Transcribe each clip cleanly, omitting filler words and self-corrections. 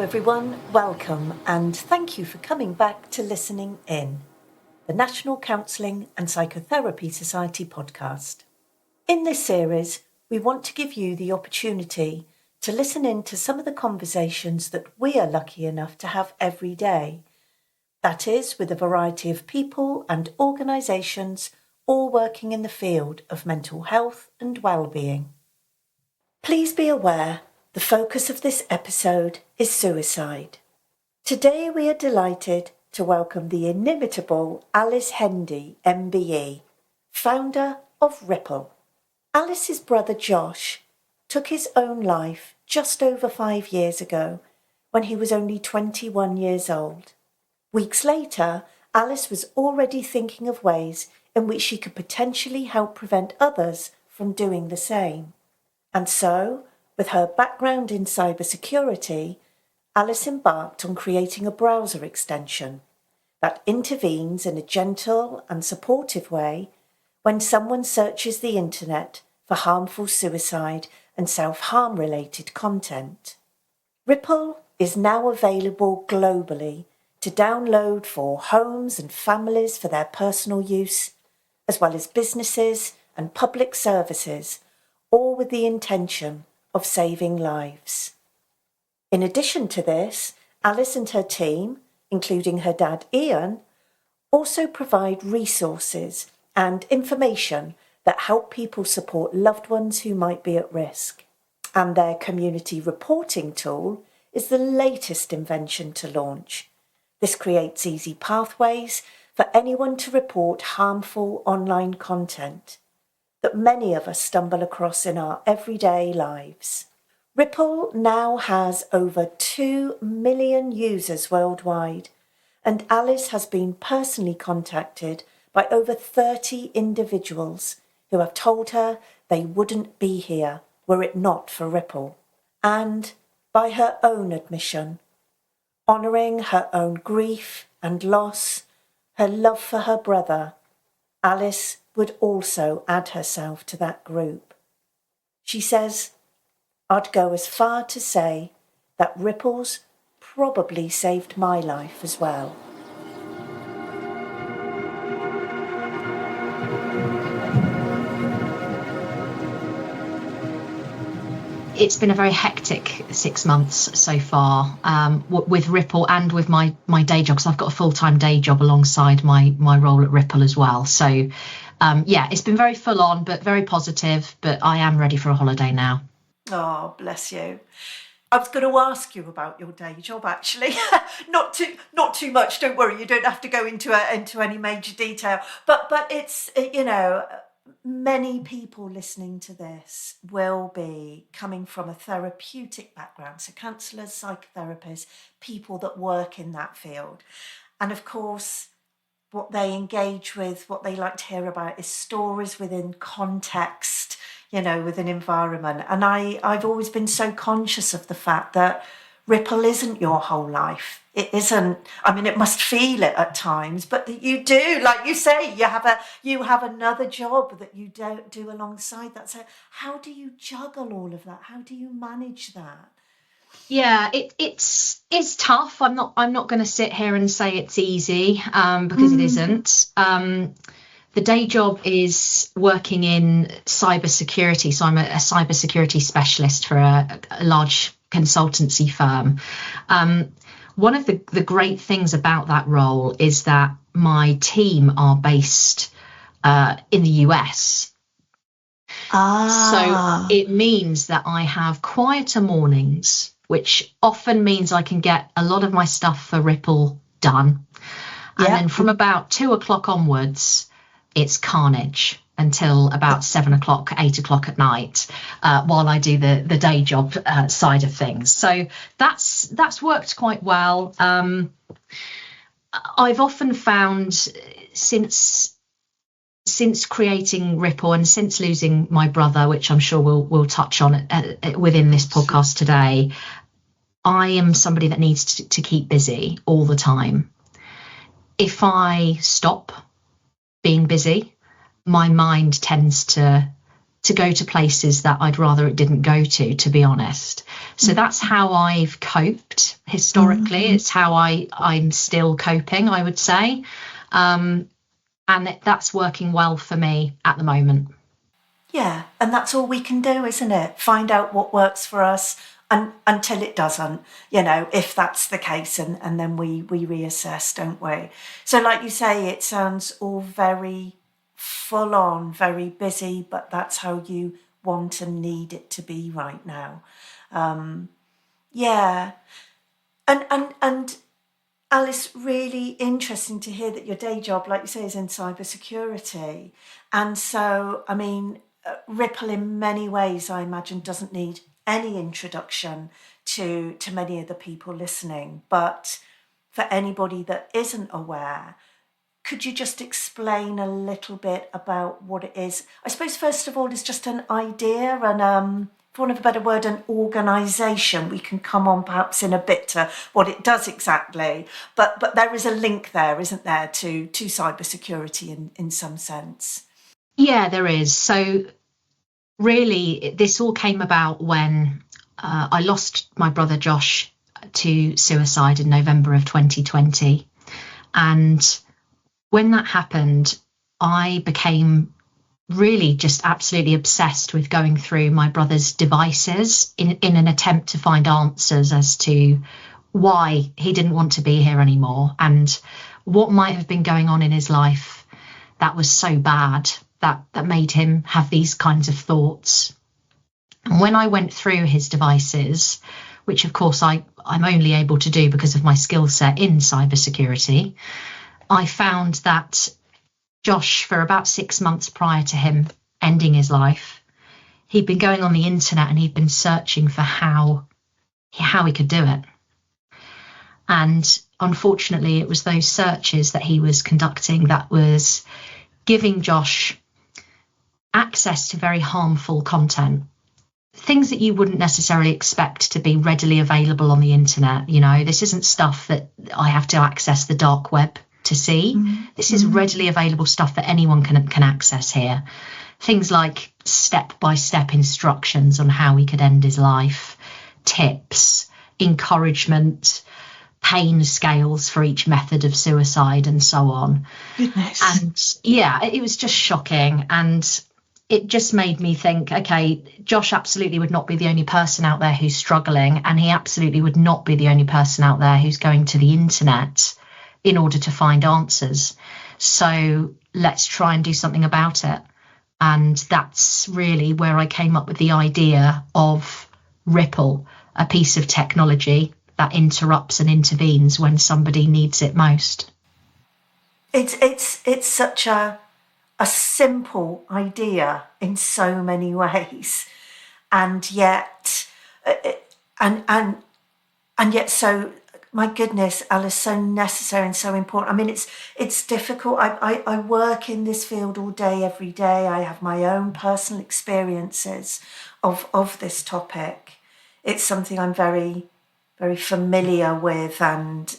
everyone, welcome and thank you for coming back to Listening In, the National Counselling and Psychotherapy Society podcast. In this series, we want to give you the opportunity to listen in to some of the conversations that we are lucky enough to have every day. That is, with a variety of people and organisations all working in the field of mental health and well-being. Please be aware, the focus of this episode is suicide. Today we are delighted to welcome the inimitable Alice Hendy MBE, founder of Ripple. Alice's brother Josh took his own life just over 5 years ago when he was only 21 years old. Weeks later, Alice was already thinking of ways in which she could potentially help prevent others from doing the same. And so, with her background in cybersecurity, Alice embarked on creating a browser extension that intervenes in a gentle and supportive way when someone searches the internet for harmful suicide and self-harm related content. Ripple is now available globally to download for homes and families for their personal use, as well as businesses and public services, all with the intention of saving lives. In addition to this, Alice and her team, including her dad Ian, also provide resources and information that help people support loved ones who might be at risk. And their community reporting tool is the latest invention to launch. This creates easy pathways for anyone to report harmful online content that many of us stumble across in our everyday lives. Ripple now has over 2 million users worldwide, and Alice has been personally contacted by over 30 individuals who have told her they wouldn't be here were it not for Ripple. And by her own admission, honouring her own grief and loss, her love for her brother, Alice would also add herself to that group. She says, "I'd go as far to say that Ripple's probably saved my life as well." It's been a very hectic 6 months so far, with Ripple and with my day job, because I've got a full-time day job alongside my role at Ripple as well. So, it's been very full on, but very positive. But I am ready for a holiday now. Oh, bless you. I was going to ask you about your day job, actually. not too much. Don't worry. You don't have to go into any major detail. But it's many people listening to this will be coming from a therapeutic background. So counsellors, psychotherapists, people that work in that field. And of course, what they engage with, what they like to hear about is stories within context, with an environment. And I've always been so conscious of the fact that Ripple isn't your whole life. It isn't. I mean, it must feel it at times, but you do, like you say, you have another job that you don't do alongside that. So how do you juggle all of that? How do you manage that? Yeah, it's tough. I'm not going to sit here and say it's easy, because it isn't. The day job is working in cybersecurity. So I'm a cybersecurity specialist for a large consultancy firm. One of the great things about that role is that my team are based in the US. So it means that I have quieter mornings, which often means I can get a lot of my stuff for Ripple done. And then from about 2:00 onwards, it's carnage until about 7:00, 8:00 at night, while I do the day job side of things. So that's worked quite well. I've often found since creating Ripple and since losing my brother, which I'm sure we'll touch on within this podcast today, I am somebody that needs to keep busy all the time. If I stop being busy, my mind tends to to go to places that I'd rather it didn't go to be honest. So that's how I've coped historically. It's how I'm still coping, I would say. And that's working well for me at the moment. Yeah, and that's all we can do, isn't it? Find out what works for us, and until it doesn't, if that's the case, and then we reassess, don't we? So like you say, it sounds all very full on, very busy, but that's how you want and need it to be right now. Yeah. And Alice, really interesting to hear that your day job, like you say, is in cybersecurity. And so, I mean, Ripple in many ways, I imagine, doesn't need any introduction to many of the people listening. But for anybody that isn't aware, could you just explain a little bit about what it is? I suppose, first of all, it's just an idea and, for want of a better word, an organisation. We can come on perhaps in a bit to what it does exactly. But there is a link there, isn't there, to cybersecurity in some sense? Yeah, there is. So really, this all came about when I lost my brother Josh to suicide in November of 2020. And when that happened, I became really just absolutely obsessed with going through my brother's devices in an attempt to find answers as to why he didn't want to be here anymore and what might have been going on in his life that was so bad that made him have these kinds of thoughts. And when I went through his devices, which of course I'm only able to do because of my skill set in cybersecurity, I found that Josh, for about 6 months prior to him ending his life, he'd been going on the internet and he'd been searching for how he could do it. And unfortunately, it was those searches that he was conducting that was giving Josh access to very harmful content, things that you wouldn't necessarily expect to be readily available on the internet. This isn't stuff that I have to access the dark web to see. This is readily available stuff that anyone can access here. Things like step-by-step instructions on how he could end his life, tips, encouragement, pain scales for each method of suicide and so on. Goodness. And yeah, it was just shocking. And it just made me think, okay, Josh absolutely would not be the only person out there who's struggling, and he absolutely would not be the only person out there who's going to the internet in order to find answers. So let's try and do something about it. And that's really where I came up with the idea of Ripple, a piece of technology that interrupts and intervenes when somebody needs it most. It's such a simple idea in so many ways, and yet and yet so, my goodness, Alice, so necessary and so important. I mean, it's difficult. I work in this field all day, every day. I have my own personal experiences of this topic. It's something I'm very, very familiar with and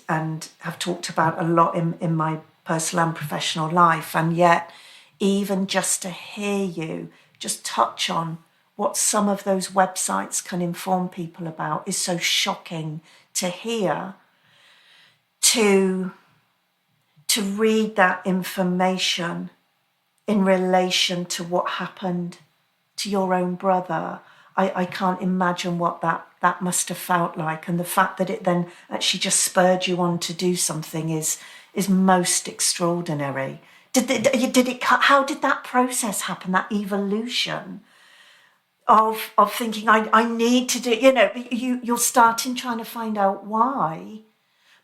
have talked about a lot in my personal and professional life. And yet, even just to hear you just touch on what some of those websites can inform people about is so shocking to hear. To read that information in relation to what happened to your own brother, I can't imagine what that must have felt like. And the fact that it then actually just spurred you on to do something is most extraordinary. How did that process happen, that evolution of thinking, I need to do, you're starting trying to find out why,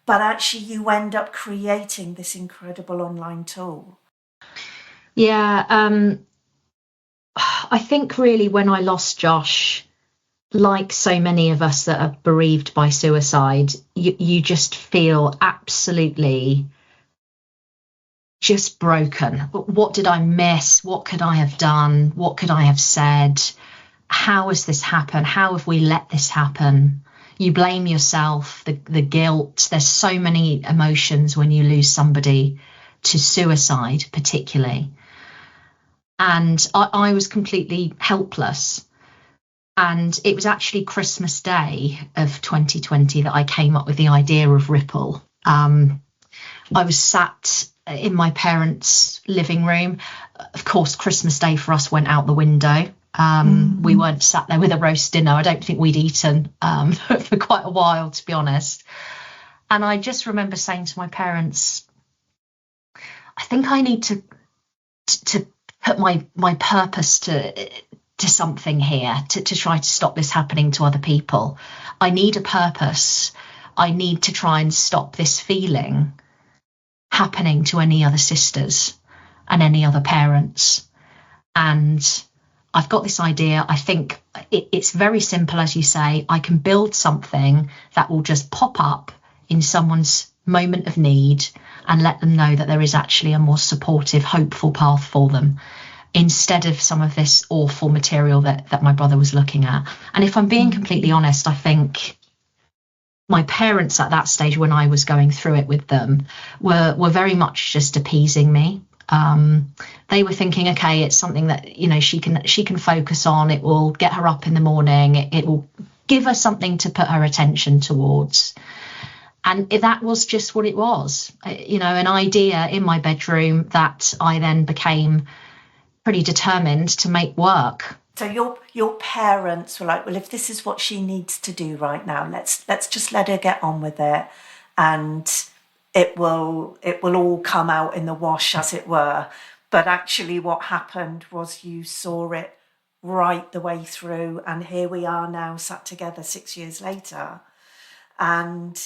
but actually you end up creating this incredible online tool? Yeah, I think really when I lost Josh, like so many of us that are bereaved by suicide, you just feel absolutely just broken. What did I miss? What could I have done? What could I have said? How has this happened? How have we let this happen? You blame yourself, the guilt. There's so many emotions when you lose somebody to suicide, particularly. And I was completely helpless. And it was actually Christmas Day of 2020 that I came up with the idea of Ripple. I was sat in my parents' living room. Of course, Christmas Day for us went out the window. We weren't sat there with a roast dinner. I don't think we'd eaten for quite a while, to be honest. And I just remember saying to my parents, I think I need to put my purpose to something here, to try to stop this happening to other people. I need a purpose. I need to try and stop this feeling happening to any other sisters and any other parents. And I've got this idea. I think it's very simple, as you say. I can build something that will just pop up in someone's moment of need and let them know that there is actually a more supportive, hopeful path for them, instead of some of this awful material that my brother was looking at. And if I'm being completely honest, I think my parents at that stage, when I was going through it with them, were very much just appeasing me. They were thinking, okay, it's something that, you know, she can focus on. It will get her up in the morning. It will give her something to put her attention towards. And that was just what it was, you know, an idea in my bedroom that I then became pretty determined to make work. So your parents were like, well, if this is what she needs to do right now, let's just let her get on with it, and it will all come out in the wash, as it were. But actually what happened was you saw it right the way through, and here we are now sat together 6 years later, and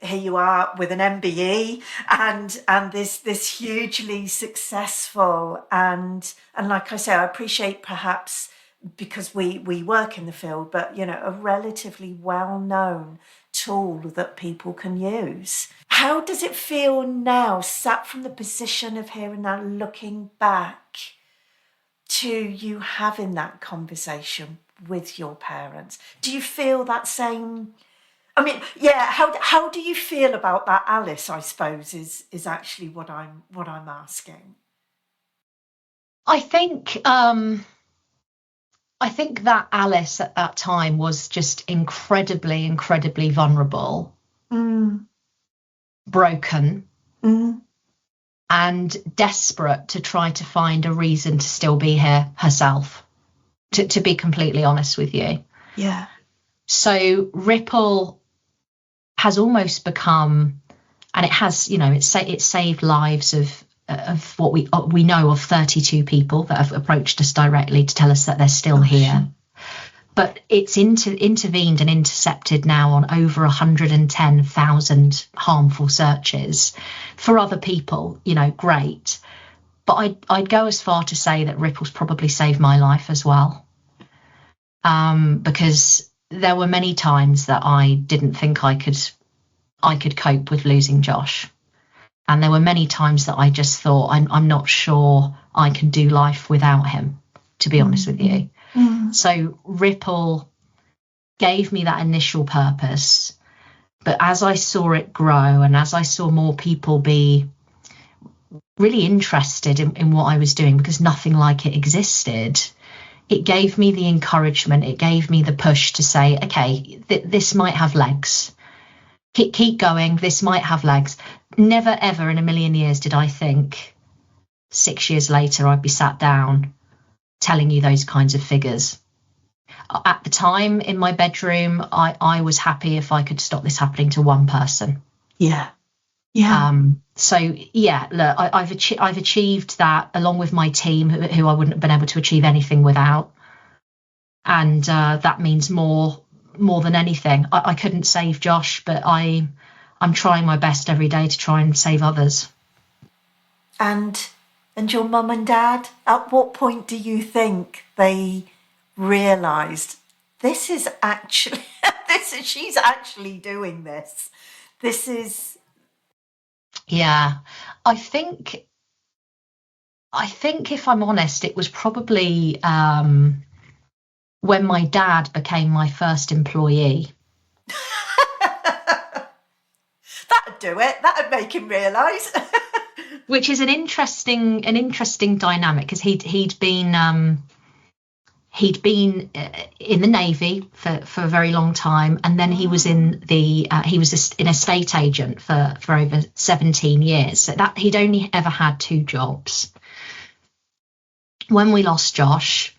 here you are with an MBE and this hugely successful and like I say, I appreciate, perhaps because we work in the field, but you know, a relatively well-known tool that people can use. How does it feel now, sat from the position of here and now, looking back to you having that conversation with your parents? Do you feel that same? I mean, yeah. How do you feel about that, Alice? I suppose is actually what I'm asking. I think that Alice at that time was just incredibly vulnerable, broken, and desperate to try to find a reason to still be here herself. To be completely honest with you, Yeah. So Ripple has almost become, and it has, you know, it's saved lives of what we know of 32 people that have approached us directly to tell us that they're still here. But it's intervened and intercepted now on over 110,000 harmful searches for other people. You know, great. But I'd go as far to say that Ripple's probably saved my life as well, because there were many times that I didn't think I could cope with losing Josh. And there were many times that I just thought, I'm not sure I can do life without him, to be honest with you. So Ripple gave me that initial purpose. But as I saw it grow, and as I saw more people be really interested in what I was doing, because nothing like it existed, it gave me the encouragement, it gave me the push to say, okay, this might have legs. Keep going, this might have legs. Never, ever in a million years did I think 6 years later I'd be sat down telling you those kinds of figures. At the time in my bedroom, I was happy if I could stop this happening to one person. Yeah. So yeah, look, I've achieved that along with my team, who I wouldn't have been able to achieve anything without, and that means more than anything. I couldn't save Josh, but I'm trying my best every day to try and save others. And your mum and dad, at what point do you think they realised this is actually she's actually doing this? This is. Yeah, I think if I'm honest, it was probably when my dad became my first employee. That'd do it. That'd make him realise. which is an interesting dynamic, because he'd been in the Navy for a very long time, and then he was an estate agent for over 17 years. So that he'd only ever had 2 jobs. When we lost Josh,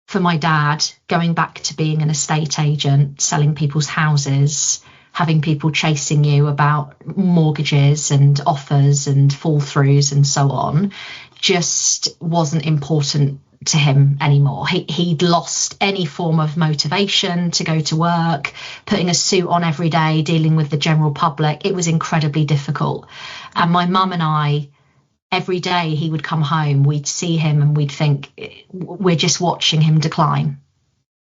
for my dad, going back to being an estate agent, selling people's houses, having people chasing you about mortgages and offers and fall throughs and so on, just wasn't important to him anymore. He'd lost any form of motivation to go to work, putting a suit on every day, dealing with the general public. It was incredibly difficult. And my mum and I, every day he would come home, we'd see him and we'd think, we're just watching him decline.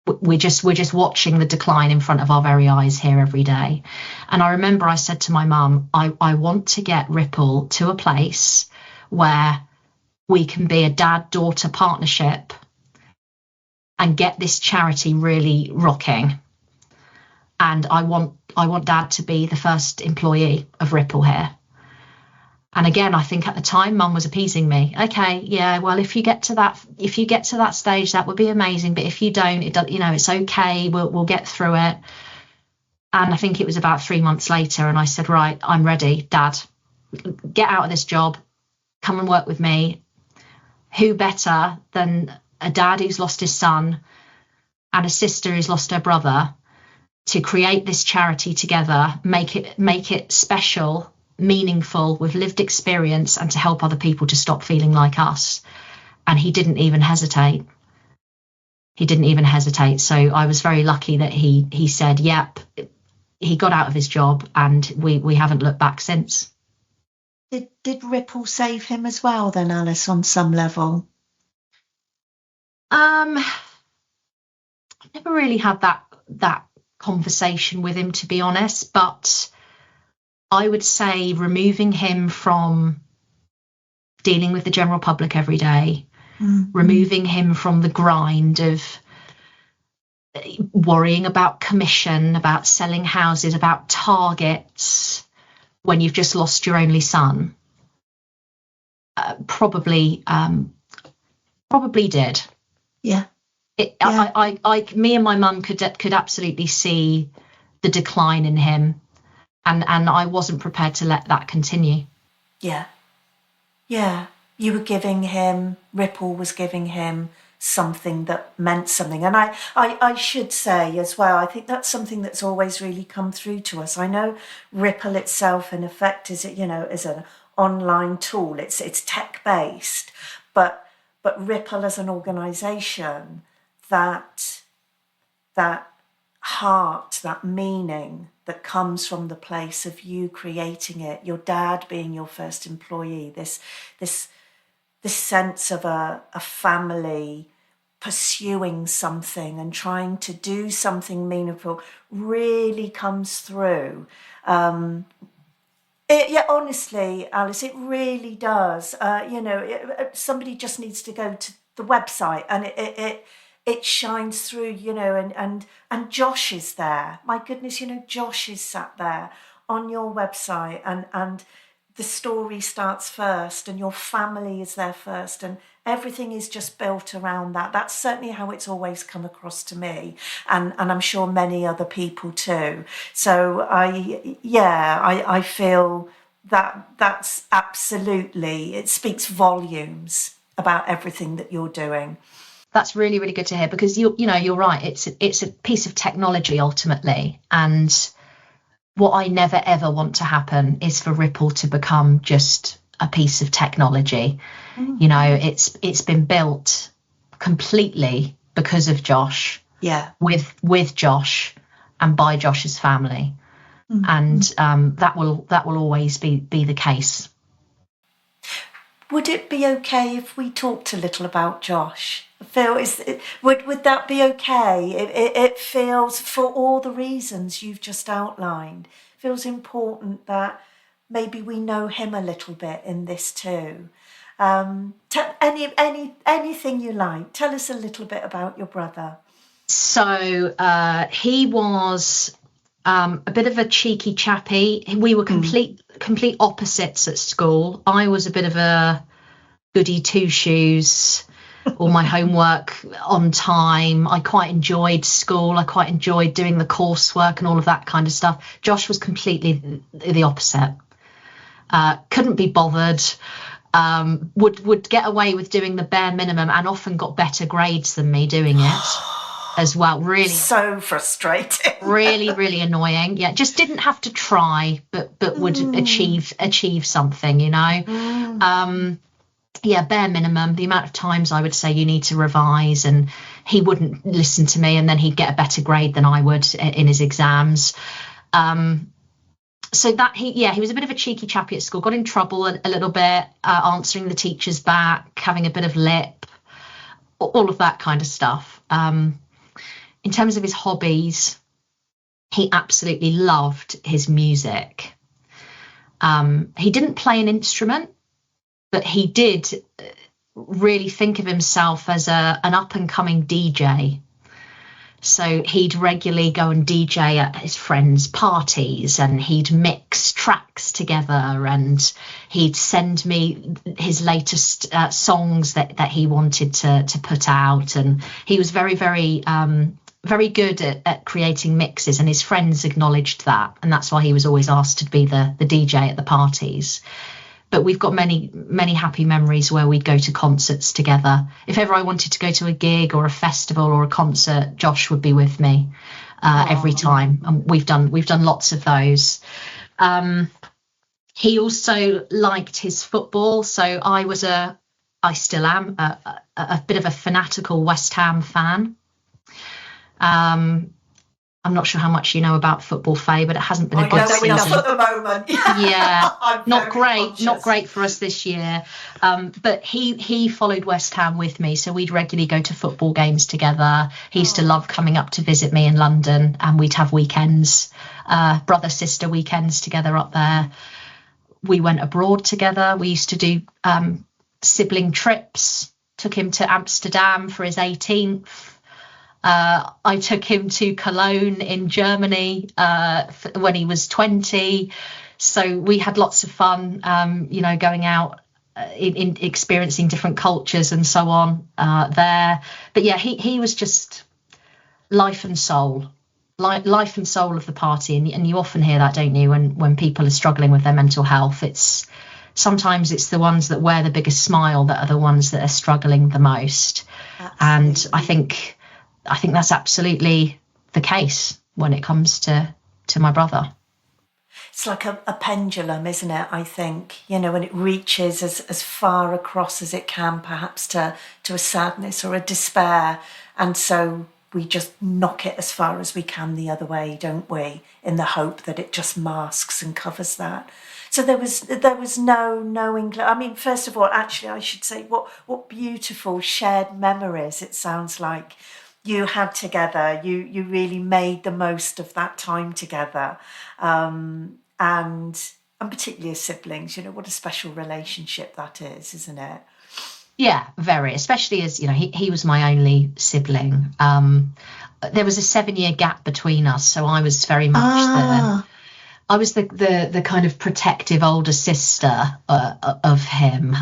We're just watching the decline in front of our very eyes here every day. And I remember I said to my mum, I want to get Ripple to a place where we can be a dad-daughter partnership and get this charity really rocking. And I want Dad to be the first employee of Ripple here. And again, I think at the time, Mum was appeasing me. Okay, yeah, well, if you get to that stage, that would be amazing. But if you don't, it's okay. We'll get through it. And I think it was about 3 months later, and I said, right, I'm ready, Dad. Get out of this job. Come and work with me. Who better than a dad who's lost his son and a sister who's lost her brother to create this charity together, make it special, meaningful, with lived experience, and to help other people to stop feeling like us. And he didn't even hesitate. So I was very lucky that he said, yep. He got out of his job, and we haven't looked back since. Did Ripple save him as well then, Alice, on some level? I've never really had that conversation with him, to be honest, but I would say removing him from dealing with the general public every day, removing him from the grind of worrying about commission, about selling houses, about targets, when you've just lost your only son, probably did. Yeah. Me and my mum could absolutely see the decline in him, and I wasn't prepared to let that continue. Yeah. You were giving him, Ripple was giving him something that meant something. And I should say as well, I think that's something that's always really come through to us. I know Ripple itself, in effect, is an online tool. It's tech based, but Ripple as an organisation, that heart, that meaning that comes from the place of you creating it, your dad being your first employee, this sense of a family pursuing something and trying to do something meaningful really comes through. Honestly, Alice, it really does. Somebody just needs to go to the website, and it shines through, and Josh is there. My goodness, Josh is sat there on your website, and the story starts first, and your family is there first, and everything is just built around that. That's certainly how it's always come across to me, and I'm sure many other people too. So I feel that's absolutely, it speaks volumes about everything that you're doing. That's really, really good to hear, because you're right. It's a piece of technology ultimately, and what I never ever want to happen is for Ripple to become just a piece of technology. Mm-hmm. It's been built completely because of Josh. Yeah. With Josh and by Josh's family. Mm-hmm. And that will always be the case. Would it be okay if we talked a little about Josh? Phil, would that be okay? It feels, for all the reasons you've just outlined, feels important that maybe we know him a little bit in this too. Anything you like. Tell us a little bit about your brother. So he was A bit of a cheeky chappy. We were complete opposites at school. I was a bit of a goody two-shoes, all my homework on time. I quite enjoyed school. I quite enjoyed doing the coursework and all of that kind of stuff. Josh was completely the opposite. Couldn't be bothered. Would get away with doing the bare minimum and often got better grades than me doing it as well. Really, so frustrating. really annoying. Yeah, just didn't have to try, but would achieve something, you know. Yeah, bare minimum. The amount of times I would say you need to revise, and he wouldn't listen to me, and then he'd get a better grade than I would in his exams. So that he was a bit of a cheeky chappy at school. Got in trouble a little bit, answering the teachers back, having a bit of lip, all of that kind of stuff. In terms of his hobbies, he absolutely loved his music. He didn't play an instrument, but he did really think of himself as an up-and-coming DJ. So he'd regularly go and DJ at his friends' parties, and he'd mix tracks together, and he'd send me his latest songs that he wanted to put out. And he was very good at creating mixes, and his friends acknowledged that. And that's why he was always asked to be the DJ at the parties. But we've got many happy memories where we'd go to concerts together. If ever I wanted to go to a gig or a festival or a concert, Josh would be with me every time. And we've done lots of those. He also liked his football. So I still am a bit of a fanatical West Ham fan. I'm not sure how much you know about football, Faye, but it hasn't been a good season. At the moment. Yeah, not great for us this year. But he followed West Ham with me, so we'd regularly go to football games together. He used to love coming up to visit me in London, and we'd have weekends, brother-sister weekends together up there. We went abroad together. We used to do sibling trips. Took him to Amsterdam for his 18th. I took him to Cologne in Germany when he was 20. So we had lots of fun, going out in experiencing different cultures and so on there. But yeah, he was just life and soul of the party. And you often hear that, don't you, when people are struggling with their mental health. Sometimes it's the ones that wear the biggest smile that are the ones that are struggling the most. Absolutely. And I think that's absolutely the case when it comes to my brother. It's like a pendulum, isn't it? I think, when it reaches as far across as it can, perhaps to a sadness or a despair. And so we just knock it as far as we can the other way, don't we? In the hope that it just masks and covers that. So there was no inkling. I mean, first of all, actually, I should say what beautiful shared memories it sounds like you had together. You really made the most of that time together, and particularly as siblings. What a special relationship that is, isn't it? Yeah, very. Especially as he was my only sibling. There was a 7-year gap between us, so I was very much the kind of protective older sister of him.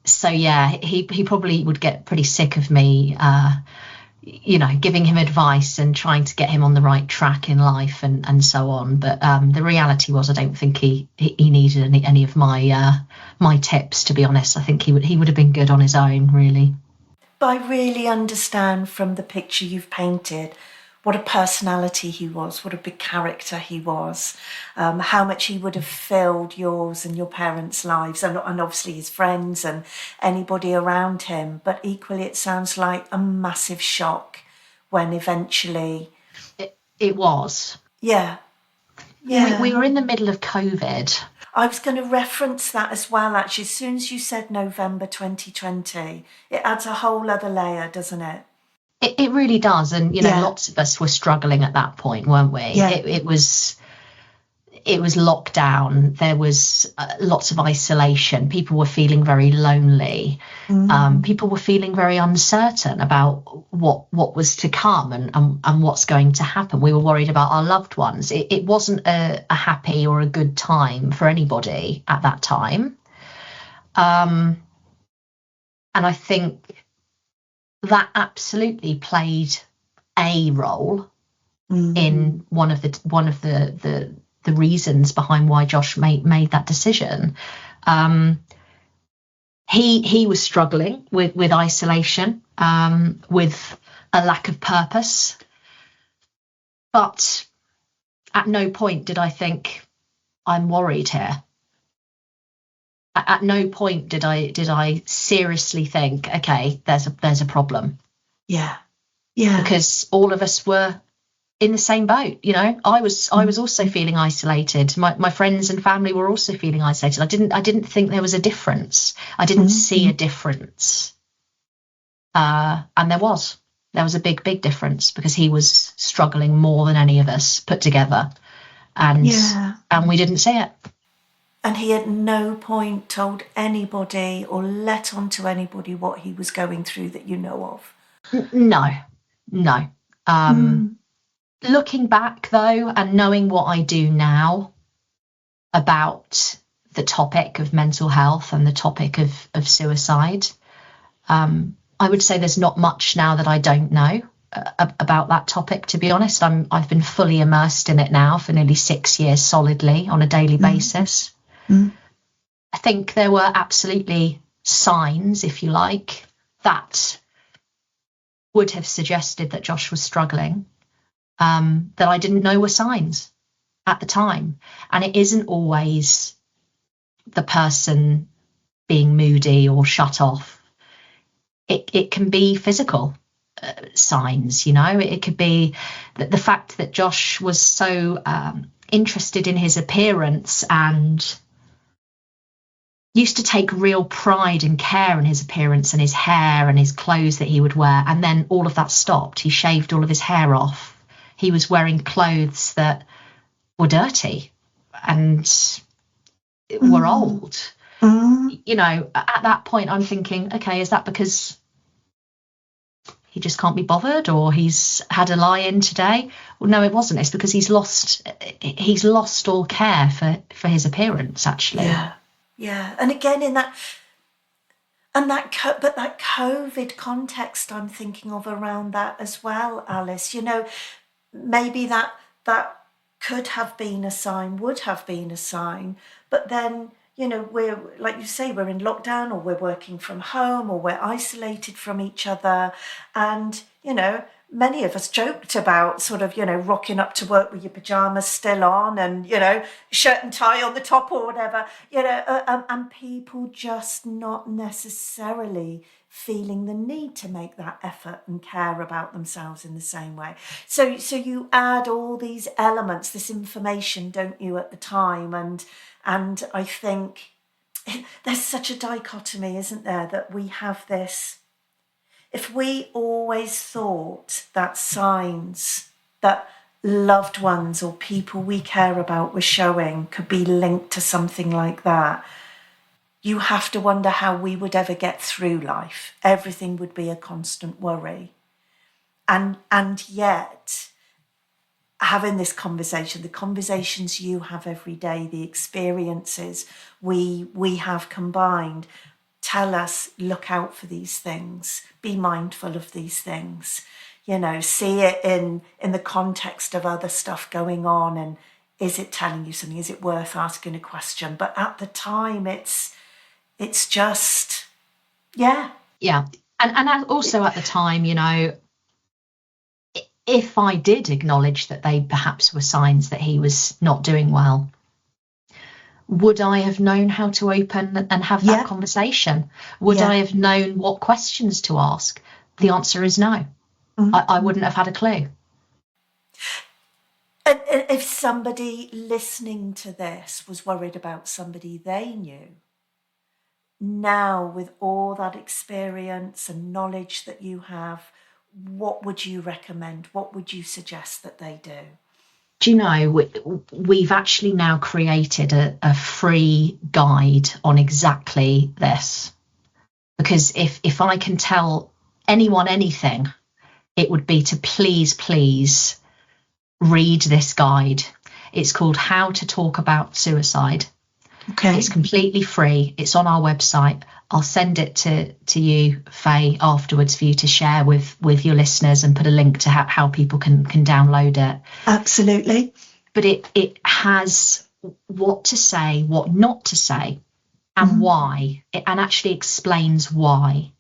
So yeah, he probably would get pretty sick of me, giving him advice and trying to get him on the right track in life and so on. But the reality was, I don't think he needed any of my tips, to be honest. I think he would have been good on his own, really. But I really understand from the picture you've painted what a personality he was, what a big character he was, how much he would have filled yours and your parents' lives, and obviously his friends and anybody around him. But equally, it sounds like a massive shock when eventually... It was. Yeah. We were in the middle of COVID. I was going to reference that as well, actually. As soon as you said November 2020, it adds a whole other layer, doesn't it? It really does. And, lots of us were struggling at that point, weren't we? Yeah. It was it was lockdown. There was lots of isolation. People were feeling very lonely. People were feeling very uncertain about what was to come and what's going to happen. We were worried about our loved ones. It wasn't a happy or a good time for anybody at that time. And I think that absolutely played a role in one of the reasons behind why Josh made that decision. He was struggling with isolation, with a lack of purpose, but at no point did I think, I'm worried here. At no point did I seriously think, okay, there's a problem. Yeah. Because all of us were in the same boat, I was also feeling isolated. My friends and family were also feeling isolated. I didn't think there was a difference. I didn't see a difference. And there was a big difference, because he was struggling more than any of us put together. And we didn't see it. And he at no point told anybody or let on to anybody what he was going through that you know of? No. Looking back, though, and knowing what I do now about the topic of mental health and the topic of suicide, I would say there's not much now that I don't know about that topic, to be honest. I've been fully immersed in it now for nearly 6 years solidly on a daily basis. I think there were absolutely signs, if you like, that would have suggested that Josh was struggling, that I didn't know were signs at the time. And it isn't always the person being moody or shut off. It can be physical signs, It could be that the fact that Josh was so interested in his appearance and used to take real pride and care in his appearance and his hair and his clothes that he would wear. And then all of that stopped. He shaved all of his hair off. He was wearing clothes that were dirty and were old. At that point, I'm thinking, okay, is that because he just can't be bothered, or he's had a lie-in today? Well, no, it wasn't. It's because he's lost all care for his appearance, actually. Yeah. And again, that COVID context I'm thinking of around that as well, Alice, maybe that could have been a sign, would have been a sign, but then, we're, like you say, we're in lockdown, or we're working from home, or we're isolated from each other. And, many of us joked about sort of, rocking up to work with your pajamas still on and, shirt and tie on the top or whatever, and people just not necessarily feeling the need to make that effort and care about themselves in the same way. So you add all these elements, this information, don't you, at the time? And I think there's such a dichotomy, isn't there, that we have this. If we always thought that signs that loved ones or people we care about were showing could be linked to something like that, you have to wonder how we would ever get through life. Everything would be a constant worry. And yet, having this conversation, the conversations you have every day, the experiences we have combined, tell us, look out for these things, be mindful of these things, see it in the context of other stuff going on, and is it telling you something? Is it worth asking a question? But at the time, it's just, yeah. And also at the time, if I did acknowledge that they perhaps were signs that he was not doing well, would I have known how to open and have that conversation? Would I have known what questions to ask? The answer is no. I wouldn't have had a clue. And if somebody listening to this was worried about somebody they knew, now with all that experience and knowledge that you have, what would you recommend? What would you suggest that they do? Do you know, we've actually now created a free guide on exactly this. Because if I can tell anyone anything, it would be to please read this guide. It's called How to Talk About Suicide. Okay. It's completely free. It's on our website. I'll send it to you, Faye, afterwards for you to share with your listeners and put a link to how people can download it. Absolutely. But it has what to say, what not to say, and why, and actually explains why.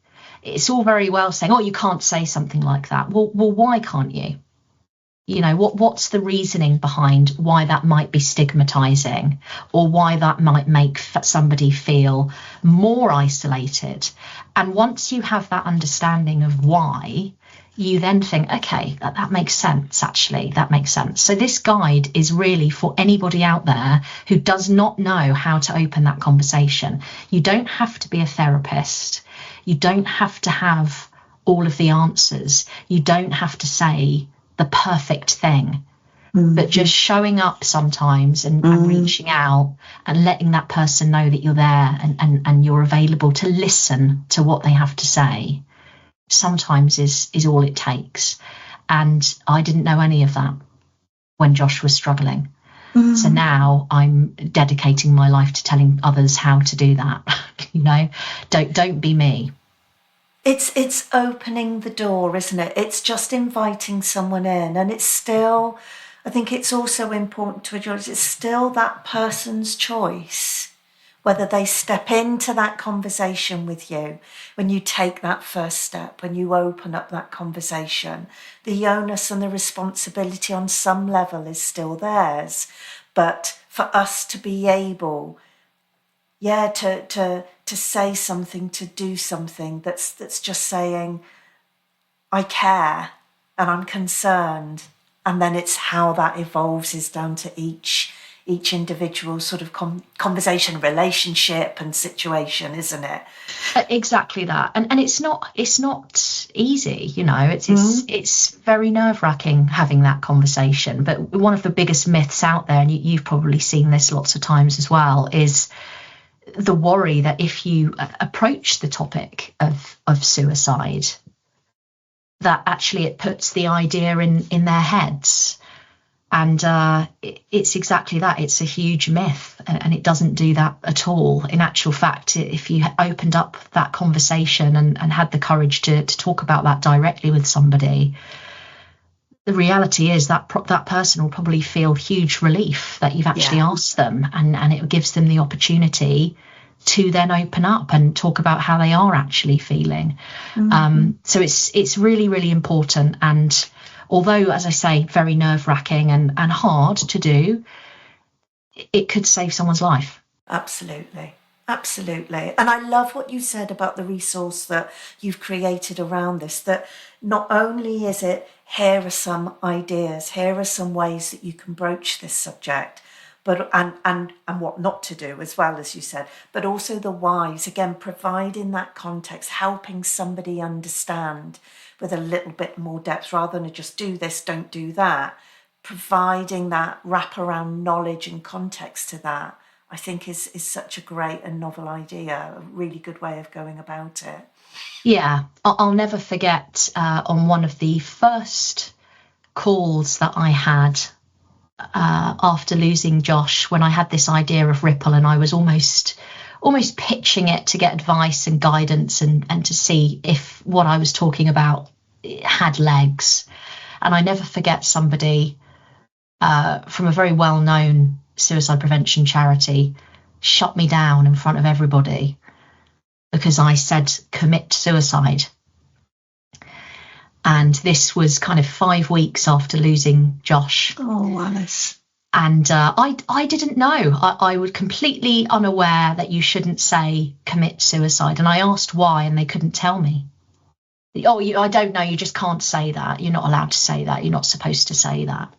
It's all very well saying, oh, you can't say something like that. Well, why can't you? You know, what's the reasoning behind why that might be stigmatizing, or why that might make somebody feel more isolated? And once you have that understanding of why, you then think, okay, that makes sense, actually, that makes sense. So this guide is really for anybody out there who does not know how to open that conversation. You don't have to be a therapist. You don't have to have all of the answers. You don't have to say the perfect thing, but just showing up sometimes and reaching out and letting that person know that you're there and you're available to listen to what they have to say sometimes is all it takes. And I didn't know any of that when Josh was struggling. So now I'm dedicating my life to telling others how to do that. You know, don't be me. It's opening the door, isn't it? It's just inviting someone in, and it's still, I think it's also important to acknowledge it's still that person's choice, whether they step into that conversation with you, when you take that first step, when you open up that conversation, the onus and the responsibility on some level is still theirs. But for us to be able, to say something, to do something that's just saying, I care and I'm concerned. And then it's how that evolves is down to each individual sort of conversation, relationship and situation, isn't it? Exactly that. And it's not easy, you know, it's very nerve-wracking having that conversation. But one of the biggest myths out there, and you've probably seen this lots of times as well, is the worry that if you approach the topic of suicide, that actually it puts the idea in their heads. And it's exactly that. It's a huge myth, and it doesn't do that at all. In actual fact, if you opened up that conversation and had the courage to talk about that directly with somebody, the reality is that that person will probably feel huge relief that you've actually asked them, and it gives them the opportunity to then open up and talk about how they are actually feeling. So it's really, really important. And although, as I say, very nerve-wracking and hard to do, it could save someone's life. Absolutely. Absolutely. And I love what you said about the resource that you've created around this, that not only is it, here are some ideas, here are some ways that you can broach this subject, but and what not to do as well, as you said, but also the whys, again, providing that context, helping somebody understand with a little bit more depth rather than just do this, don't do that, providing that wraparound knowledge and context to that, I think is such a great and novel idea, a really good way of going about it. Yeah, I'll never forget on one of the first calls that I had after losing Josh, when I had this idea of Ripple, and I was almost pitching it to get advice and guidance and to see if what I was talking about had legs. And I never forget somebody from a very well-known suicide prevention charity shut me down in front of everybody because I said commit suicide. And this was kind of 5 weeks after losing Josh. Oh, Alice. And I didn't know. I was completely unaware that you shouldn't say commit suicide. And I asked why, and they couldn't tell me. Oh, I don't know. You just can't say that. You're not allowed to say that. You're not supposed to say that.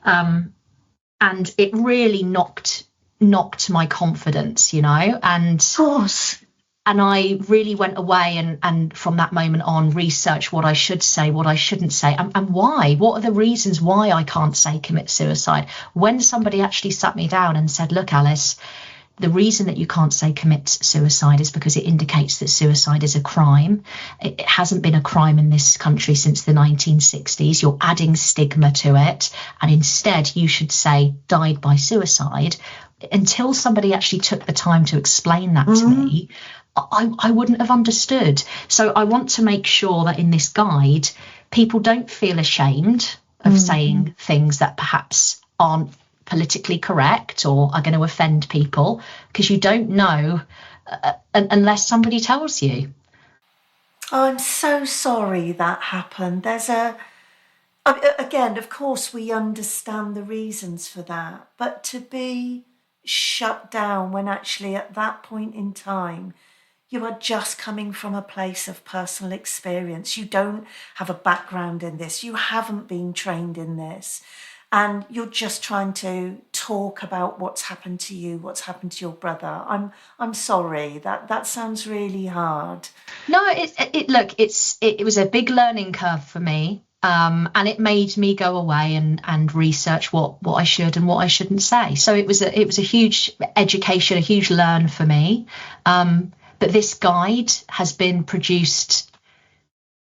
And it really knocked my confidence, you know. And of course. And I really went away and from that moment on researched what I should say, what I shouldn't say, and why. What are the reasons why I can't say commit suicide? When somebody actually sat me down and said, look, Alice, the reason that you can't say commit suicide is because it indicates that suicide is a crime. It hasn't been a crime in this country since the 1960s. You're adding stigma to it. And instead, you should say died by suicide. Until somebody actually took the time to explain that to me, I wouldn't have understood. So I want to make sure that in this guide, people don't feel ashamed of saying things that perhaps aren't politically correct or are going to offend people, because you don't know unless somebody tells you. Oh, I'm so sorry that happened. Again, of course, we understand the reasons for that, but to be shut down when actually at that point in time, you are just coming from a place of personal experience. You don't have a background in this. You haven't been trained in this. And you're just trying to talk about what's happened to you, what's happened to your brother. I'm sorry. That sounds really hard. No, it was a big learning curve for me. And it made me go away and research what I should and what I shouldn't say. So it was a huge education, a huge learn for me. But this guide has been produced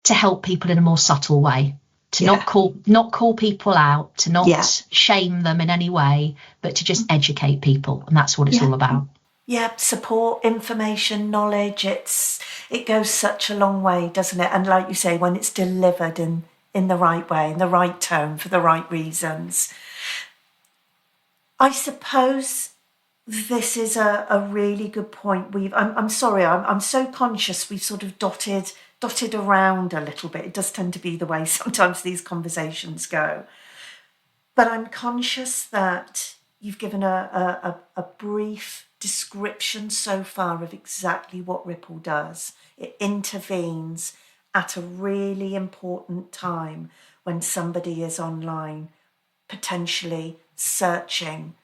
to help people in a more subtle way, to not call people out, to not shame them in any way, but to just educate people. And that's what it's all about. Yeah, support, information, knowledge. It goes such a long way, doesn't it? And like you say, when it's delivered in the right way, in the right tone, for the right reasons. I suppose this is a really good point. I'm sorry, I'm so conscious we've sort of dotted around a little bit. It does tend to be the way sometimes these conversations go. But I'm conscious that you've given a brief description so far of exactly what Ripple does. It intervenes at a really important time when somebody is online, potentially searching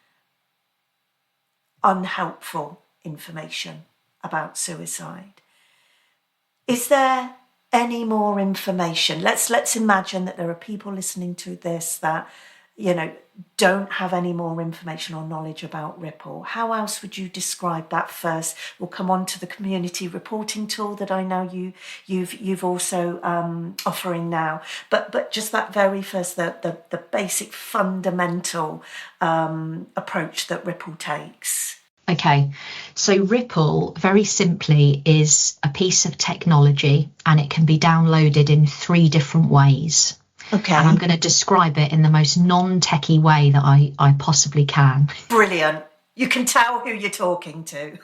unhelpful information about suicide. Is there any more information? Let's imagine that there are people listening to this that, don't have any more information or knowledge about Ripple. How else would you describe that first? We'll come on to the community reporting tool that I know you've also offering now. But just that very first, the basic fundamental approach that Ripple takes. Okay, so Ripple, very simply, is a piece of technology, and it can be downloaded in 3 different ways. Okay. And I'm going to describe it in the most non-techie way that I possibly can. Brilliant. You can tell who you're talking to.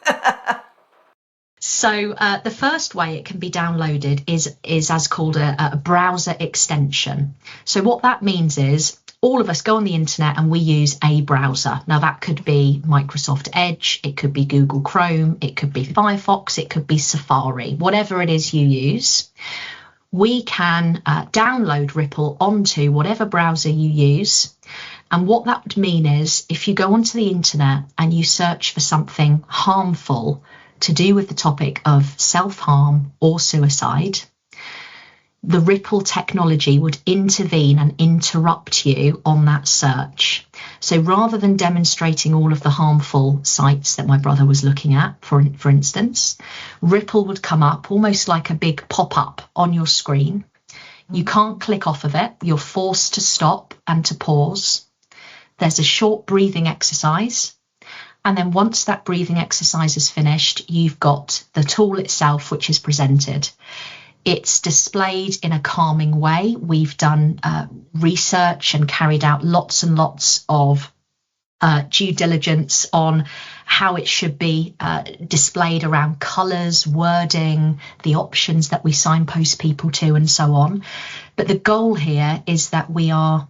So the first way it can be downloaded is as called a browser extension. So what that means is all of us go on the internet and we use a browser. Now that could be Microsoft Edge, it could be Google Chrome, it could be Firefox, it could be Safari, whatever it is you use. We can download Ripple onto whatever browser you use. And what that would mean is if you go onto the internet and you search for something harmful to do with the topic of self-harm or suicide, the Ripple technology would intervene and interrupt you on that search. So rather than demonstrating all of the harmful sites that my brother was looking at, for instance, Ripple would come up almost like a big pop-up on your screen. You can't click off of it. You're forced to stop and to pause. There's a short breathing exercise. And then once that breathing exercise is finished, you've got the tool itself, which is presented. It's displayed in a calming way. We've done research and carried out lots and lots of due diligence on how it should be displayed around colours, wording, the options that we signpost people to, and so on. But the goal here is that we are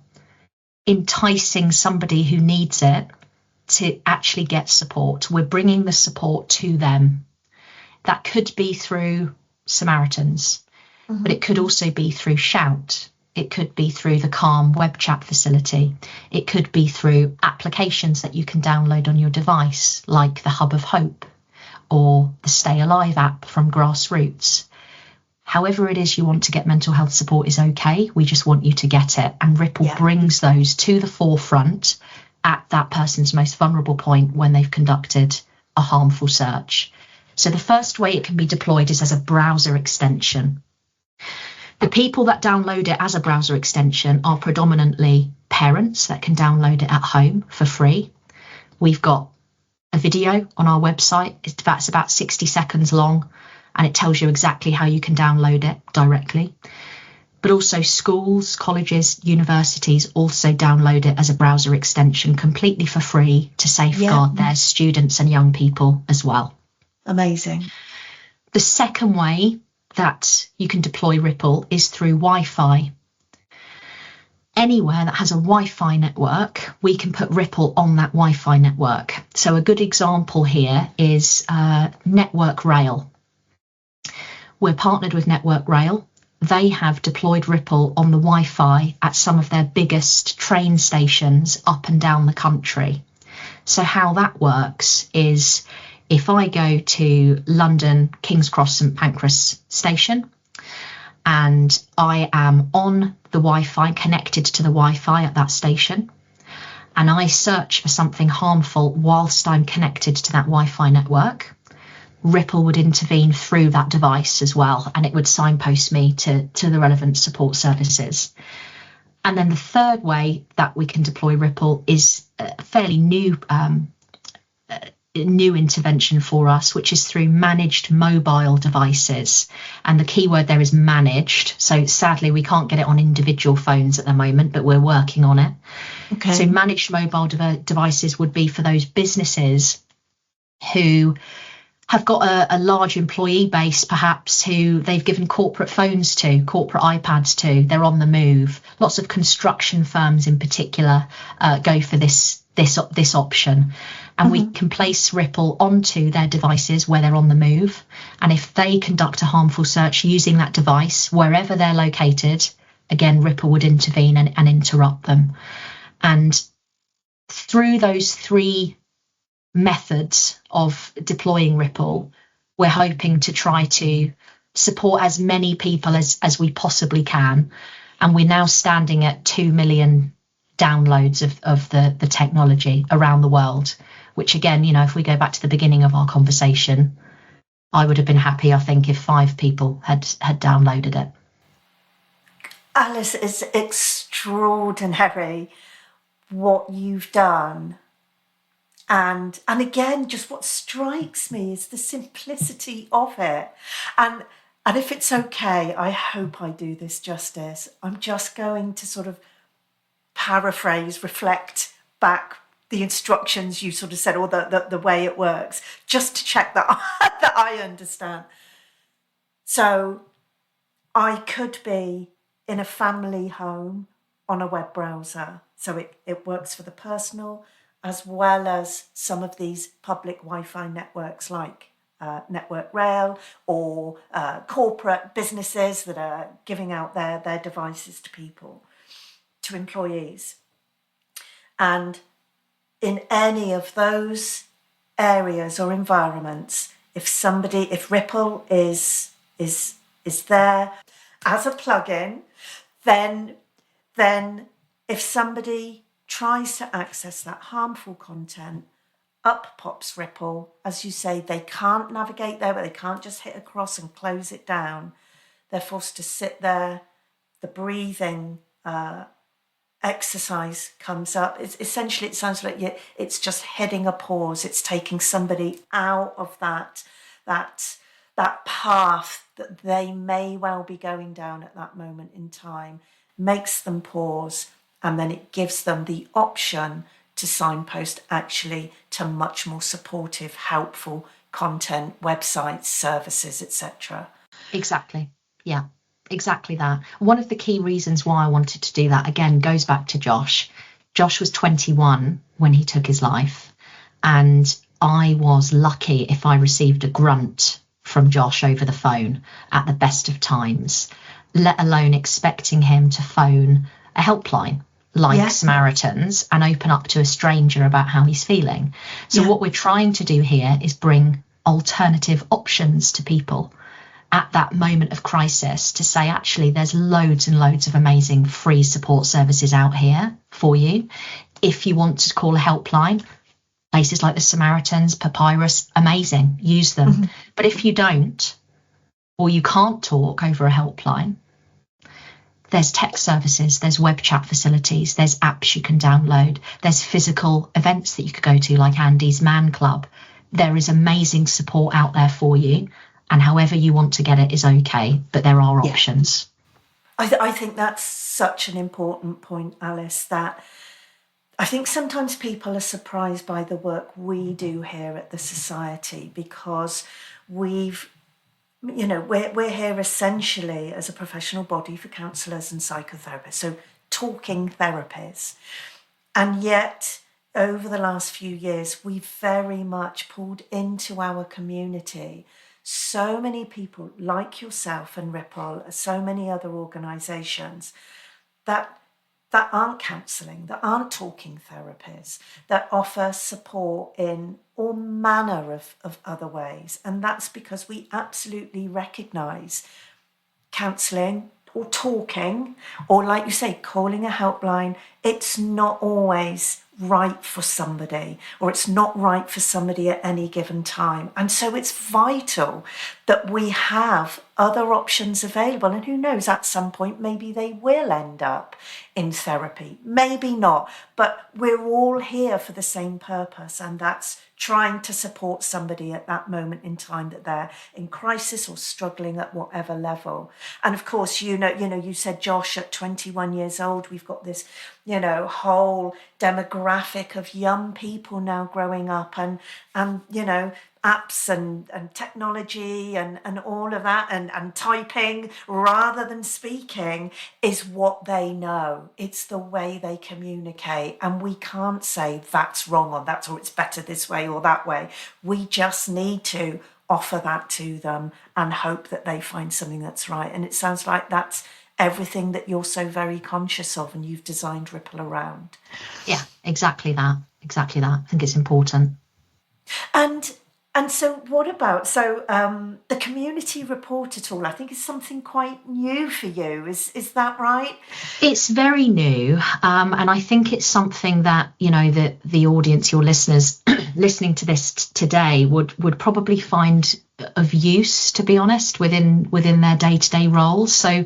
enticing somebody who needs it to actually get support. We're bringing the support to them. That could be through Samaritans, but it could also be through Shout. It could be through the Calm web chat facility. It could be through applications that you can download on your device, like the Hub of Hope, or the Stay Alive app from Grassroots. However it is you want to get mental health support is okay. We just want you to get it. And Ripple brings those to the forefront at that person's most vulnerable point when they've conducted a harmful search. So the first way it can be deployed is as a browser extension. The people that download it as a browser extension are predominantly parents that can download it at home for free. We've got a video on our website. It's about 60 seconds long, and it tells you exactly how you can download it directly. But also schools, colleges, universities also download it as a browser extension completely for free to safeguard their students and young people as well. Amazing. The second way that you can deploy Ripple is through Wi-Fi. Anywhere that has a Wi-Fi network, we can put Ripple on that Wi-Fi network. So a good example here is Network Rail. We're partnered with Network Rail. They have deployed Ripple on the Wi-Fi at some of their biggest train stations up and down the country. So how that works is if I go to London, King's Cross St Pancras station, and I am on the Wi-Fi, connected to the Wi-Fi at that station, and I search for something harmful whilst I'm connected to that Wi-Fi network, Ripple would intervene through that device as well, and it would signpost me to the relevant support services. And then the third way that we can deploy Ripple is a fairly new intervention for us, which is through managed mobile devices. And the key word there is managed. So sadly, we can't get it on individual phones at the moment, but we're working on it. Okay. So managed mobile devices would be for those businesses who have got a large employee base, perhaps, who they've given corporate phones to, corporate iPads to. They're on the move. Lots of construction firms in particular go for this option. And we can place Ripple onto their devices where they're on the move. And if they conduct a harmful search using that device, wherever they're located, again, Ripple would intervene and interrupt them. And through those three methods of deploying Ripple, we're hoping to try to support as many people as we possibly can. And we're now standing at 2 million downloads of the technology around the world, which again, you know, if we go back to the beginning of our conversation, I would have been happy, I think, if 5 people had downloaded it. Alice, it's extraordinary what you've done. And again, just what strikes me is the simplicity of it. And if it's okay, I hope I do this justice. I'm just going to sort of paraphrase, reflect back the instructions you sort of said, or the way it works, just to check that that I understand. So I could be in a family home on a web browser. So it works for the personal as well as some of these public Wi-Fi networks like Network Rail or corporate businesses that are giving out their devices to people, to employees. And in any of those areas or environments, if Ripple is there as a plugin, then if somebody tries to access that harmful content, up pops Ripple. As you say, they can't navigate there, but they can't just hit across and close it down. They're forced to sit there. The breathing exercise comes up. It's essentially, it sounds like it's just hitting a pause. It's taking somebody out of that path that they may well be going down at that moment in time, makes them pause, and then it gives them the option to signpost actually to much more supportive, helpful content, websites, services, etc. Exactly. Yeah, exactly that. One of the key reasons why I wanted to do that, again, goes back to Josh. Josh was 21 when he took his life, and I was lucky if I received a grunt from Josh over the phone at the best of times, let alone expecting him to phone a helpline like Samaritans and open up to a stranger about how he's feeling. So what we're trying to do here is bring alternative options to people at that moment of crisis, to say, actually, there's loads and loads of amazing free support services out here for you. If you want to call a helpline, places like the Samaritans, Papyrus, amazing, use them. Mm-hmm. But if you don't, or you can't talk over a helpline, there's text services, there's web chat facilities, there's apps you can download, there's physical events that you could go to, like Andy's Man Club. There is amazing support out there for you, and however you want to get it is okay, but there are options. I think that's such an important point, Alice, that I think sometimes people are surprised by the work we do here at the Society, because we're here essentially as a professional body for counsellors and psychotherapists, so talking therapies. And yet, over the last few years, we've very much pulled into our community so many people like yourself and Ripple, so many other organisations that aren't counselling, that aren't talking therapies, that offer support in all manner of other ways. And that's because we absolutely recognise counselling or talking, or like you say, calling a helpline, it's not always right for somebody, or it's not right for somebody at any given time. And so it's vital that we have other options available. And who knows, at some point, maybe they will end up in therapy, maybe not. But we're all here for the same purpose, and that's trying to support somebody at that moment in time that they're in crisis or struggling at whatever level. And of course, you said, Josh, at 21 years old, we've got this, whole demographic of young people now growing up, and apps and technology and all of that, and typing rather than speaking is what they know. It's the way they communicate, and we can't say that's wrong or it's better this way or that way. We just need to offer that to them and hope that they find something that's right. And it sounds like that's everything that you're so very conscious of, and you've designed Ripple around. Yeah, exactly that. I think it's important. And so what about, the community reporter tool, I think is something quite new for you. Is that right? It's very new. And I think it's something that, the audience, your listeners listening to this today would probably find of use, to be honest, within their day-to-day roles. So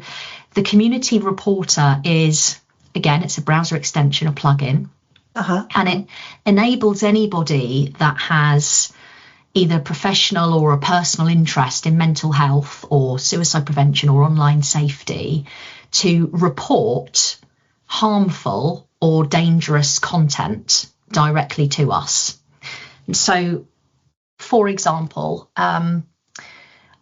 the community reporter is, again, it's a browser extension, a plugin, and it enables anybody that has either professional or a personal interest in mental health or suicide prevention or online safety to report harmful or dangerous content directly to us. And so, for example,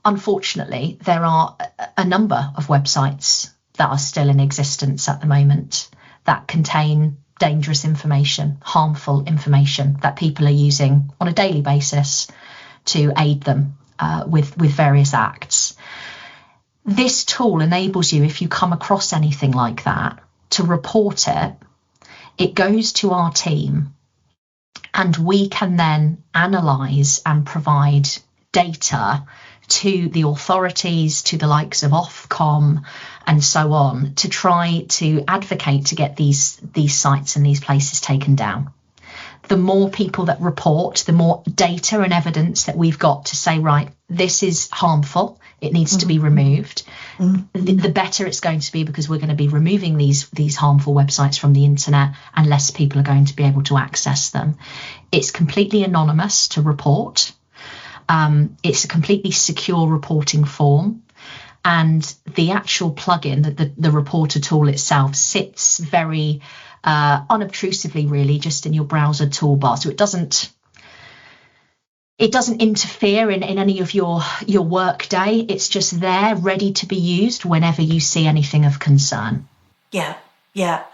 unfortunately, there are a number of websites that are still in existence at the moment that contain dangerous information, harmful information that people are using on a daily basis to aid them with various acts. This tool enables you, if you come across anything like that, to report it. It goes to our team, and we can then analyse and provide data to the authorities, to the likes of Ofcom and so on, to try to advocate to get these sites and these places taken down. The more people that report, the more data and evidence that we've got to say, right, this is harmful, it needs to be removed, the better it's going to be, because we're going to be removing these harmful websites from the internet, and less people are going to be able to access them. It's completely anonymous to report. It's a completely secure reporting form, and the actual plugin, the reporter tool itself, sits very unobtrusively, really, just in your browser toolbar. So it doesn't interfere in any of your work day. It's just there, ready to be used whenever you see anything of concern. Yeah.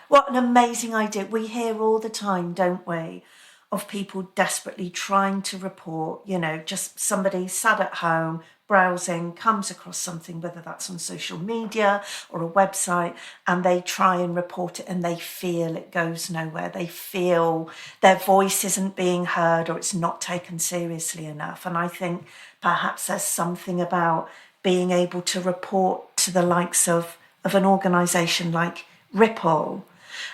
What an amazing idea. We hear all the time, don't we, of people desperately trying to report, just somebody sat at home browsing, comes across something, whether that's on social media or a website, and they try and report it and they feel it goes nowhere. They feel their voice isn't being heard or it's not taken seriously enough. And I think perhaps there's something about being able to report to the likes of an organisation like Ripple,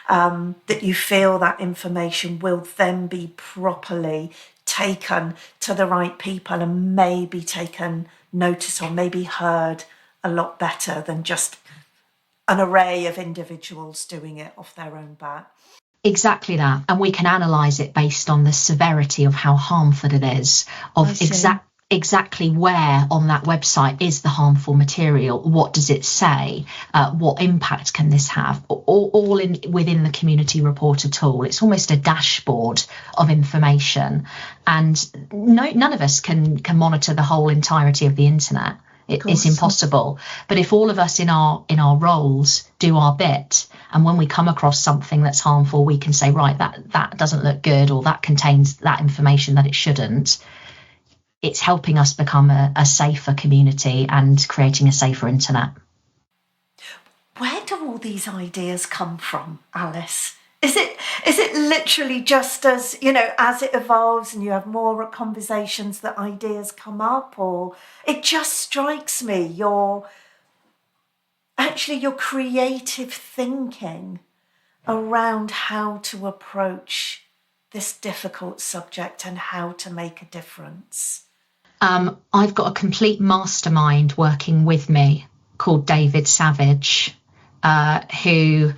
that you feel that information will then be properly taken to the right people and maybe taken notice or maybe heard a lot better than just an array of individuals doing it off their own bat. Exactly that. And we can analyse it based on the severity of how harmful it is, of exactly where on that website is the harmful material. What does it say? What impact can this have? All within the community reporter tool. It's almost a dashboard of information, and none of us can monitor the whole entirety of the internet. It's impossible. But if all of us in our roles do our bit, and when we come across something that's harmful, we can say, right, that doesn't look good, or that contains that information that it shouldn't. It's helping us become a safer community and creating a safer internet. Where do all these ideas come from, Alice? Is it literally just as it evolves and you have more conversations that ideas come up, or it just strikes me your creative thinking around how to approach this difficult subject and how to make a difference? I've got a complete mastermind working with me called David Savage, who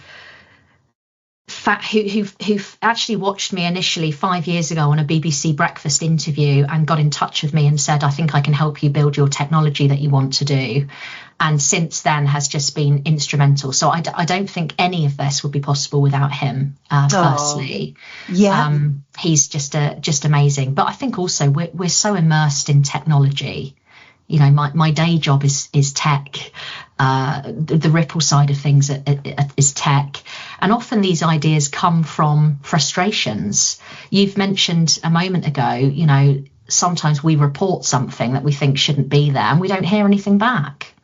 actually watched me initially 5 years ago on a BBC Breakfast interview and got in touch with me and said, I think I can help you build your technology that you want to do. And since then has just been instrumental. So I don't think any of this would be possible without him, firstly. Yeah. He's just amazing. But I think also we're so immersed in technology. My day job is tech. The Ripple side of things is tech. And often these ideas come from frustrations. You've mentioned a moment ago, sometimes we report something that we think shouldn't be there and we don't hear anything back.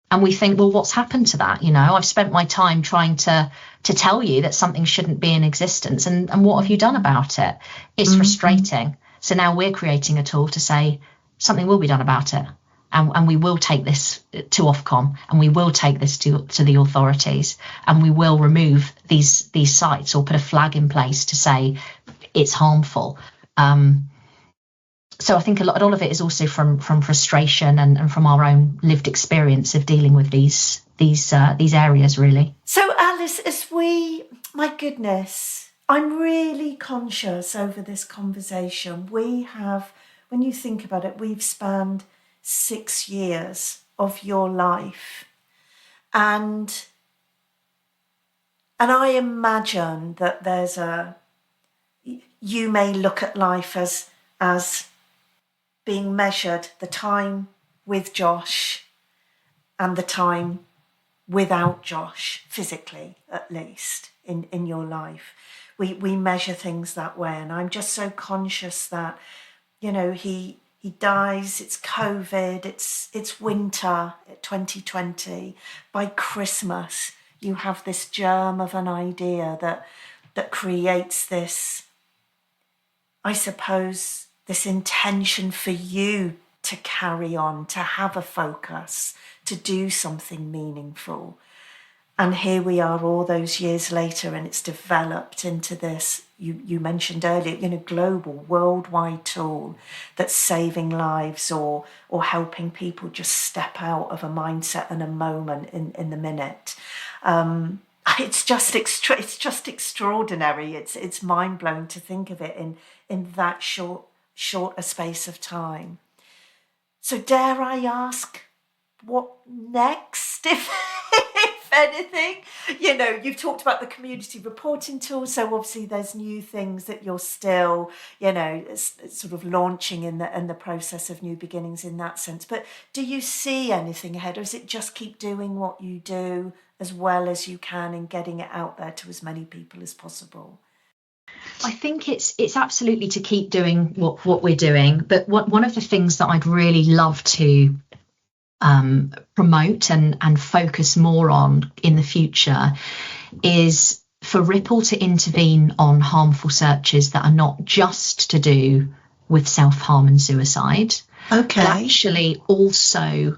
And we think, well, what's happened to that? I've spent my time trying to tell you that something shouldn't be in existence. And what have you done about it? It's frustrating. So now we're creating a tool to say something will be done about it. And we will take this to Ofcom, and we will take this to the authorities, and we will remove these sites or put a flag in place to say it's harmful. So I think a lot of it is also from frustration and from our own lived experience of dealing with these areas, really. So Alice, my goodness, I'm really conscious over this conversation. We have, when you think about it, we've spanned 6 years of your life, and I imagine that you may look at life as being measured, the time with Josh and the time without Josh, physically at least, in your life. We measure things that way, and I'm just so conscious that, he dies, it's COVID, it's winter 2020. By Christmas, you have this germ of an idea that creates this, I suppose, this intention for you to carry on, to have a focus, to do something meaningful. And here we are all those years later, and it's developed into this, you mentioned earlier, global, worldwide tool that's saving lives or helping people just step out of a mindset and a moment in the minute. It's just extraordinary. It's mind blowing to think of it in that short a space of time. So dare I ask, what next, if anything? You've talked about the community reporting tool, so obviously there's new things that you're still, sort of launching in the process of new beginnings in that sense. But do you see anything ahead, or is it just keep doing what you do as well as you can and getting it out there to as many people as possible? I think it's absolutely to keep doing what we're doing. But one of the things that I'd really love to promote and focus more on in the future is for Ripple to intervene on harmful searches that are not just to do with self-harm and suicide, Okay. but actually also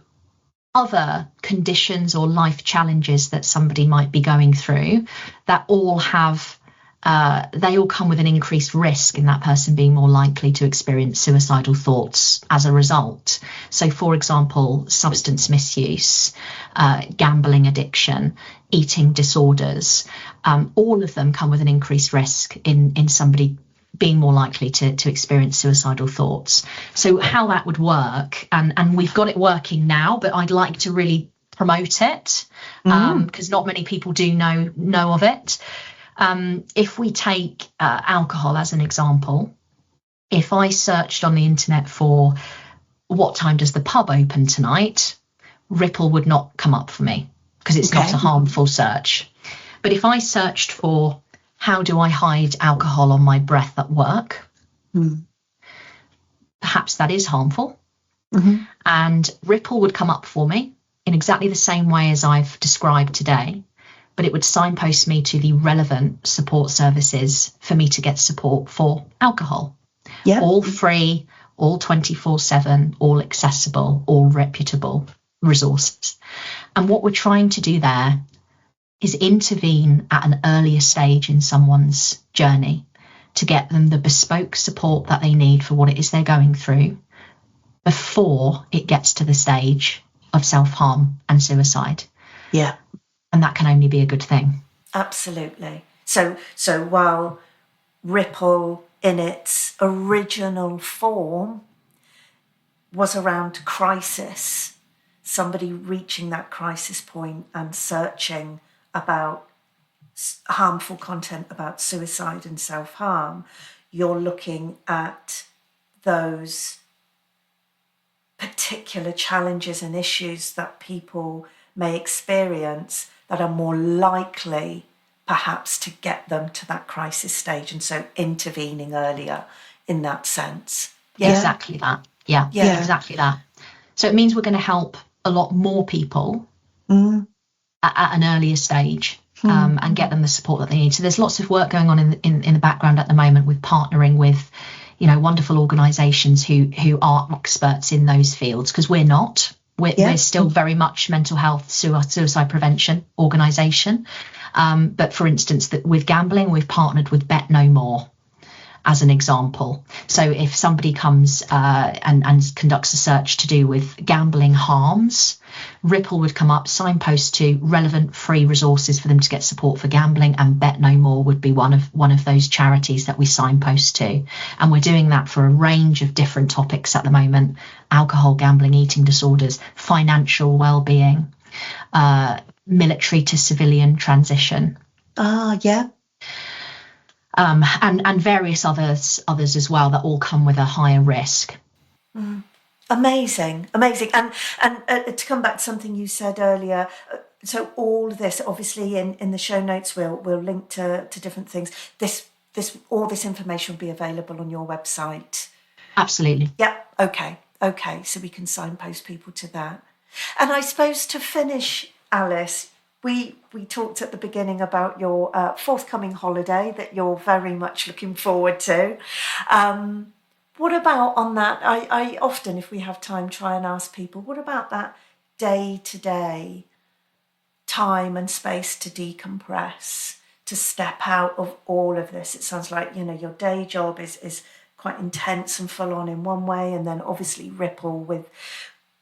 other conditions or life challenges that somebody might be going through that all have they all come with an increased risk in that person being more likely to experience suicidal thoughts as a result. So, for example, substance misuse, gambling addiction, eating disorders, all of them come with an increased risk in somebody being more likely to experience suicidal thoughts. So how that would work, and we've got it working now, but I'd like to really promote it because not many people do know of it. If we take alcohol as an example, if I searched on the internet for what time does the pub open tonight, Ripple would not come up for me because it's not a harmful search. But if I searched for how do I hide alcohol on my breath at work, perhaps that is harmful. And Ripple would come up for me in exactly the same way as I've described today, but it would signpost me to the relevant support services for me to get support for alcohol. Yep. All free, all 24/7, all accessible, all reputable resources. And what we're trying to do there is intervene at an earlier stage in someone's journey to get them the bespoke support that they need for what it is they're going through before it gets to the stage of self-harm and suicide. Yeah. And that can only be a good thing. Absolutely. So while Ripple in its original form was around crisis, somebody reaching that crisis point and searching about harmful content about suicide and self-harm, you're looking at those particular challenges and issues that people may experience that are more likely perhaps to get them to that crisis stage, and so intervening earlier in that sense. Yeah. Exactly that. Yeah, exactly that. So it means we're going to help a lot more people at an earlier stage and get them the support that they need. So there's lots of work going on in the background at the moment with partnering with, wonderful organisations who are experts in those fields, because we're not. We're still very much mental health, suicide prevention organisation. But for instance, with gambling, we've partnered with Bet No More as an example. So if somebody comes and conducts a search to do with gambling harms, Ripple would come up, signpost to relevant free resources for them to get support for gambling, and Bet No More would be one of those charities that we signpost to. And we're doing that for a range of different topics at the moment: alcohol, gambling, eating disorders, financial well-being, military to civilian transition. And various others as well that all come with a higher risk. Amazing. And to come back to something you said earlier, so all this, obviously in the show notes, we'll link to different things. All this information will be available on your website. Absolutely. Yep. Okay. So we can signpost people to that. And I suppose to finish, Alice, we talked at the beginning about your forthcoming holiday that you're very much looking forward to. What about on that? I often, if we have time, try and ask people, what about that day-to-day time and space to decompress, to step out of all of this? It sounds like, your day job is quite intense and full on in one way, and then obviously Ripple with,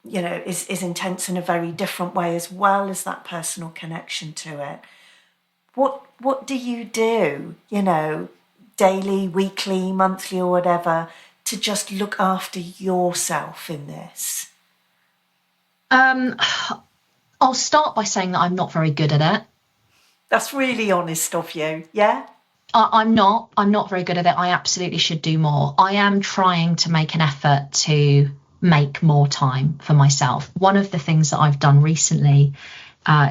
is intense in a very different way, as well as that personal connection to it. What do you do, daily, weekly, monthly, or whatever, to just look after yourself in this? I'll start by saying that I'm not very good at it. That's really honest of you. Yeah? I'm not very good at it. I absolutely should do more. I am trying to make an effort to make more time for myself. One of the things that I've done recently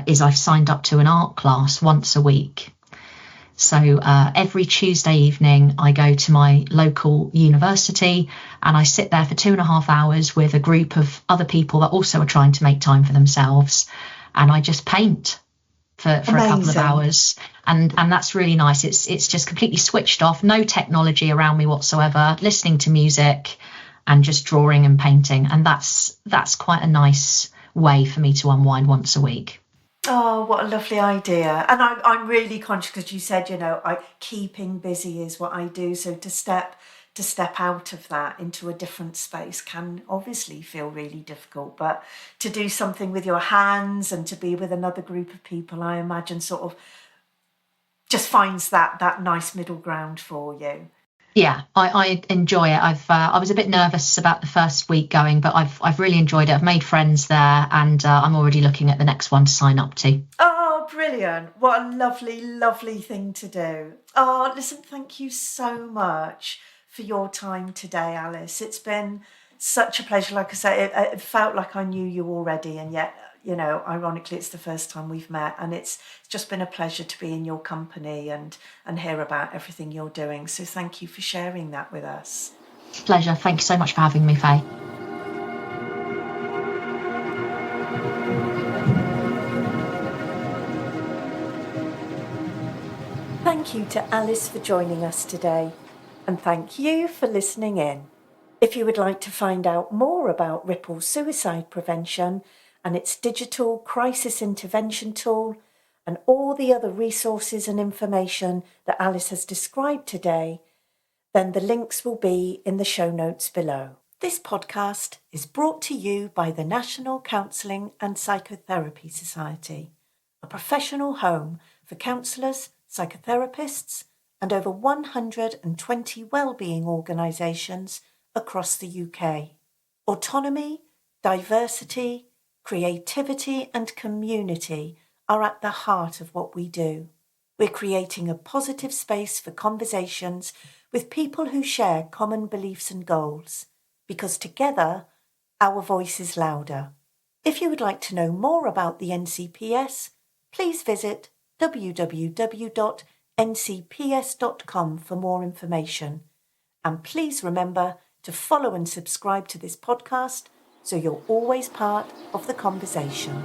is I've signed up to an art class once a week. So every Tuesday evening, I go to my local university and I sit there for 2.5 hours with a group of other people that also are trying to make time for themselves. And I just paint for a couple of hours. And that's really nice. It's just completely switched off, no technology around me whatsoever, listening to music and just drawing and painting. And that's quite a nice way for me to unwind once a week. Oh, what a lovely idea. And I'm really conscious because you said, keeping busy is what I do. So to step out of that into a different space can obviously feel really difficult. But to do something with your hands and to be with another group of people, I imagine sort of just finds that nice middle ground for you. Yeah, I enjoy it. I was a bit nervous about the first week going, but I've really enjoyed it. I've made friends there, and I'm already looking at the next one to sign up to. Oh, brilliant. What a lovely, lovely thing to do. Oh, listen, thank you so much for your time today, Alice. It's been such a pleasure. Like I say, it felt like I knew you already, and yet, ironically, it's the first time we've met, and it's just been a pleasure to be in your company and hear about everything you're doing. So thank you for sharing that with us. Pleasure. Thank you so much for having me, Faye. Thank you to Alice for joining us today, and thank you for listening in. If you would like to find out more about Ripple's suicide prevention and its digital crisis intervention tool and all the other resources and information that Alice has described today, then the links will be in the show notes below. This podcast is brought to you by the National Counselling and Psychotherapy Society, a professional home for counsellors, psychotherapists, and over 120 wellbeing organisations across the UK. Autonomy, diversity, creativity, and community are at the heart of what we do. We're creating a positive space for conversations with people who share common beliefs and goals, because together, our voice is louder. If you would like to know more about the NCPS, please visit www.ncps.com for more information. And please remember to follow and subscribe to this podcast so you're always part of the conversation.